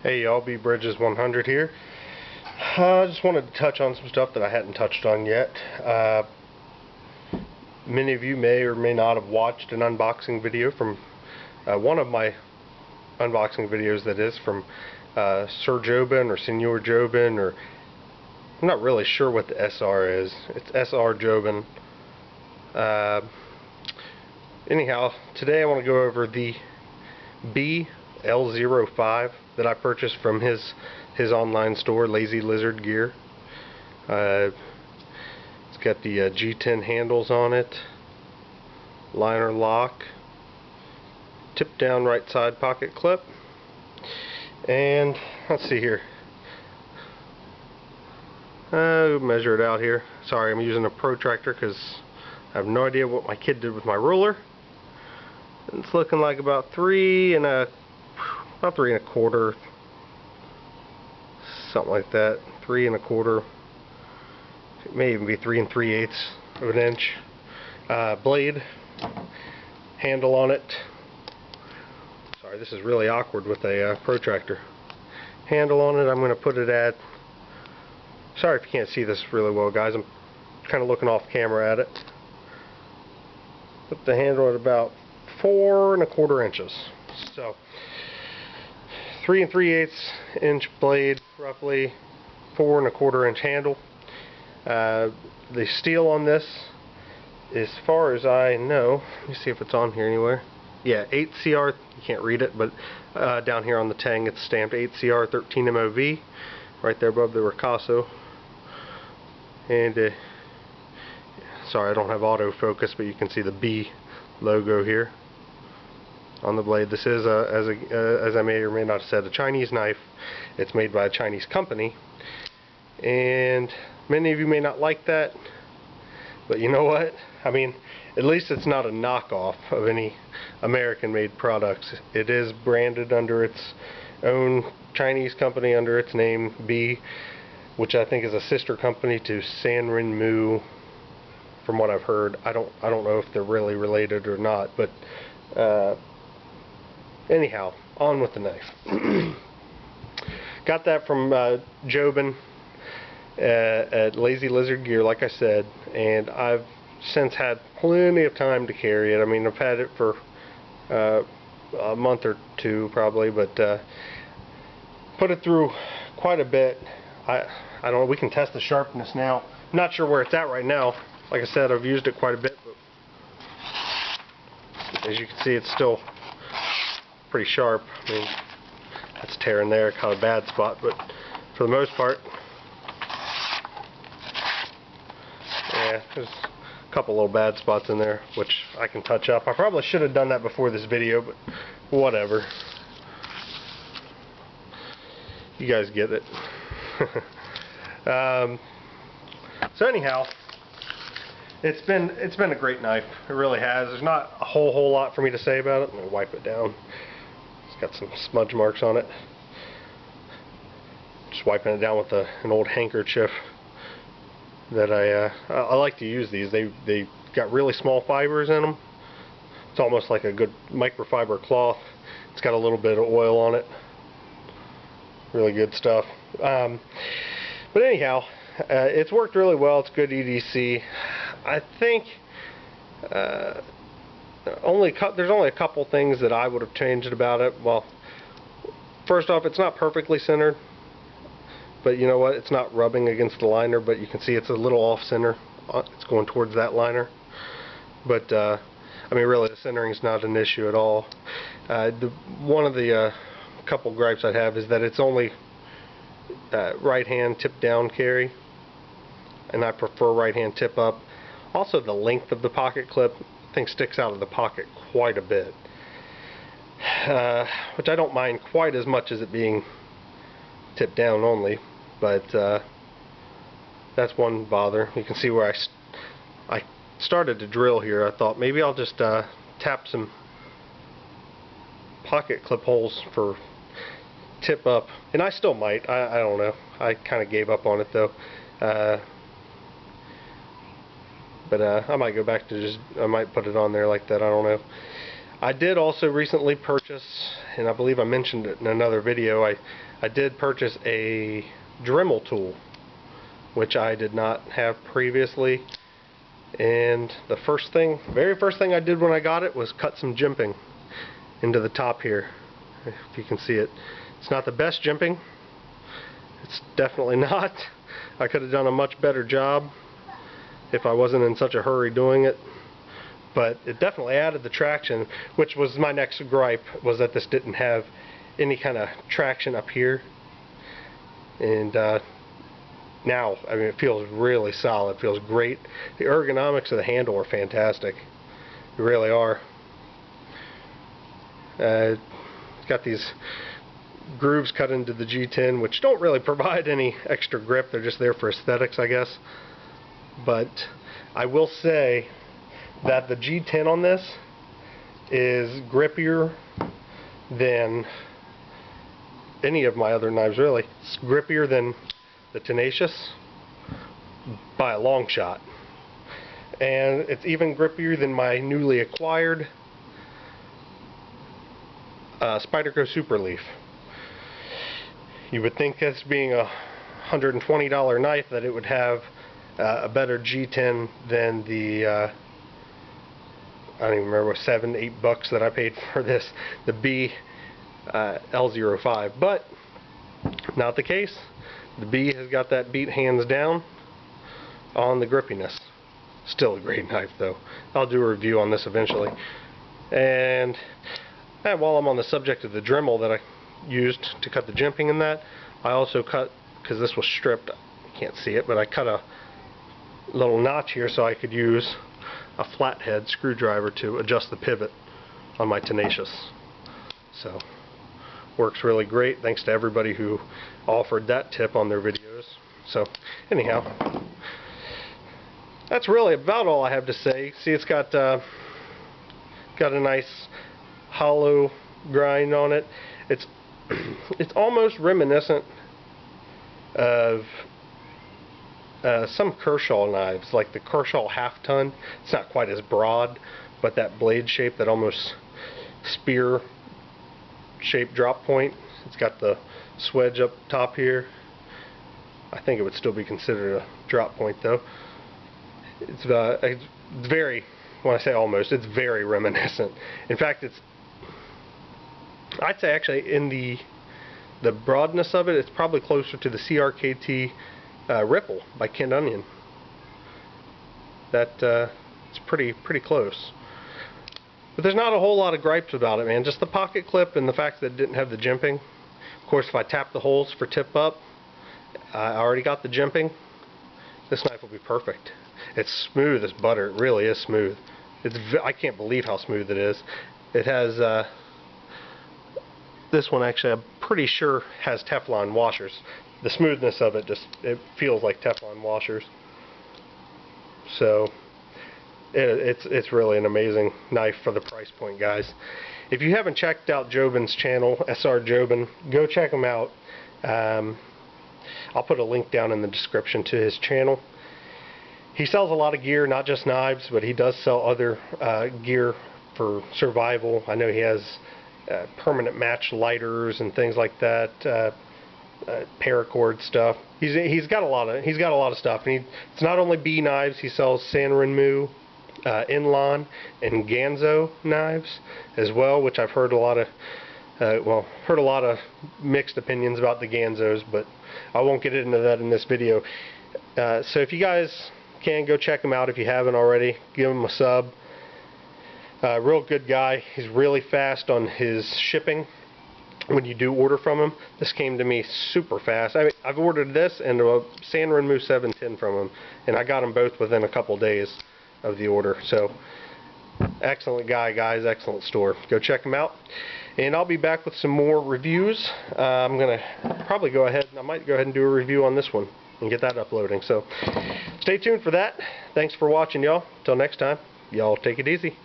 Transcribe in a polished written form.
Hey y'all, B Bridges 100 here. I just wanted to touch on some stuff that I hadn't touched on yet. Many of you may or may not have watched an unboxing video from one of my unboxing videos, that is, from SrJoben or SrJoben, or I'm not really sure what the SR is. It's SrJoben. Anyhow, today I want to go over the L05 that I purchased from his online store, LazyLizardGear. It's got the G10 handles on it, liner lock, tip down right side pocket clip, and let's see here. Measure it out here. Sorry, I'm using a protractor because I have no idea what my kid did with my ruler. It's looking like about three and a quarter, something like that. 3 1/4. It may even be 3 3/8 of an inch. Blade handle on it. Sorry, this is really awkward with a protractor. Handle on it. I'm going to put it at. Sorry if you can't see this really well, guys. I'm kind of looking off camera at it. Put the handle at about 4 1/4 inches. So 3 3/8 inch blade, roughly 4 1/4 inch handle. The steel on this, as far as I know, let me see if it's on here anywhere. Yeah, 8CR. You can't read it, but down here on the tang it's stamped 8CR 13 MOV, right there above the Ricasso. And sorry, I don't have autofocus, but you can see the B logo here on the blade. This is, as I may or may not have said, a Chinese knife. It's made by a Chinese company, and many of you may not like that, but you know what? I mean, at least it's not a knockoff of any American-made products. It is branded under its own Chinese company, under its name, B, which I think is a sister company to Sanrenmu, from what I've heard. I don't know if they're really related or not, but anyhow, on with the knife. Got that from Joben at LazyLizardGear, like I said, and I've since had plenty of time to carry it. I mean, I've had it for a month or two probably, but put it through quite a bit. I don't know, we can test the sharpness now. I'm not sure where it's at right now. Like I said, I've used it quite a bit, but as you can see, it's still pretty sharp. I mean, that's tearing there, kind of a bad spot, but for the most part, yeah, there's a couple little bad spots in there, which I can touch up. I probably should have done that before this video, but whatever. You guys get it. So anyhow, it's been a great knife. It really has. There's not a whole lot for me to say about it. I'm gonna wipe it down. It's got some smudge marks on it. Just wiping it down with an old handkerchief that I like to use these. They got really small fibers in them. It's almost like a good microfiber cloth. It's got a little bit of oil on it. Really good stuff. But anyhow, it's worked really well. It's good EDC. I think there's only a couple things that I would have changed about it. Well, first off, it's not perfectly centered, but you know what? It's not rubbing against the liner, but you can see it's a little off center. It's going towards that liner. But I mean, really, the centering is not an issue at all. One of the couple gripes I have is that it's only right hand tip down carry, and I prefer right hand tip up. Also, the length of the pocket clip, I think, sticks out of the pocket quite a bit, which I don't mind quite as much as it being tip down only, but that's one bother. You can see where I started to drill here. I thought maybe I'll just tap some pocket clip holes for tip up, and I still might. I don't know. I kind of gave up on it though. But I might go back to I might put it on there like that. I don't know. I did also recently purchase, and I believe I mentioned it in another video, I did purchase a Dremel tool, which I did not have previously. And the very first thing I did when I got it was cut some jimping into the top here. If you can see it. It's not the best jimping. It's definitely not. I could have done a much better job if I wasn't in such a hurry doing it. But it definitely added the traction, which was my next gripe, was that this didn't have any kind of traction up here. And now, I mean, it feels really solid. It feels great. The ergonomics of the handle are fantastic. They really are. It's got these grooves cut into the G10, which don't really provide any extra grip. They're just there for aesthetics, I guess. But I will say that the G10 on this is grippier than any of my other knives, really. It's grippier than the Tenacious by a long shot. And it's even grippier than my newly acquired Spyderco Superleaf. You would think, as being a $120 knife, that it would have a better G10 than the I don't even remember, $7-8 that I paid for this, the B L05, but not the case. The B has got that beat hands down on the grippiness. Still a great knife though. I'll do a review on this eventually. And while I'm on the subject of the Dremel that I used to cut the jimping in that, I also cut, because this was stripped, you can't see it, but I cut a little notch here so I could use a flathead screwdriver to adjust the pivot on my Tenacious. So works really great. Thanks to everybody who offered that tip on their videos. So anyhow, that's really about all I have to say. See, it's got a nice hollow grind on it. It's almost reminiscent of some Kershaw knives, like the Kershaw half-ton. It's not quite as broad, but that blade shape, that almost spear shaped drop point. It's got the swedge up top here. I think it would still be considered a drop point though. It's very, when I say almost, it's very reminiscent. In fact, I'd say actually in the broadness of it, it's probably closer to the CRKT Ripple by Ken Onion. It's pretty close. But there's not a whole lot of gripes about it, man. Just the pocket clip and the fact that it didn't have the jimping. Of course, if I tap the holes for tip up, I already got the jimping. This knife will be perfect. It's smooth as butter. It really is smooth. I can't believe how smooth it is. It has this one actually, I'm pretty sure, has Teflon washers. The smoothness of it it feels like Teflon washers. So it's really an amazing knife for the price point, guys. If you haven't checked out Joben's channel, SrJoben, go check him out. I'll put a link down in the description to his channel. He sells a lot of gear, not just knives, but he does sell other gear for survival. I know he has permanent match lighters and things like that. Paracord stuff. He's got a lot of stuff. And it's not only B knives. He sells Sanrenmu, Inlon, and Ganzo knives as well, which I've heard a lot of mixed opinions about the Ganzos, but I won't get into that in this video. So if you guys can, go check him out if you haven't already. Give him a sub. Real good guy. He's really fast on his shipping. When you do order from him, this came to me super fast. I mean, I've ordered this and a Sanrenmu 710 from him, and I got them both within a couple days of the order. So, excellent guy, guys. Excellent store. Go check him out. And I'll be back with some more reviews. I'm going to probably go ahead, I might go ahead and do a review on this one and get that uploading. So, stay tuned for that. Thanks for watching, y'all. Till next time, y'all take it easy.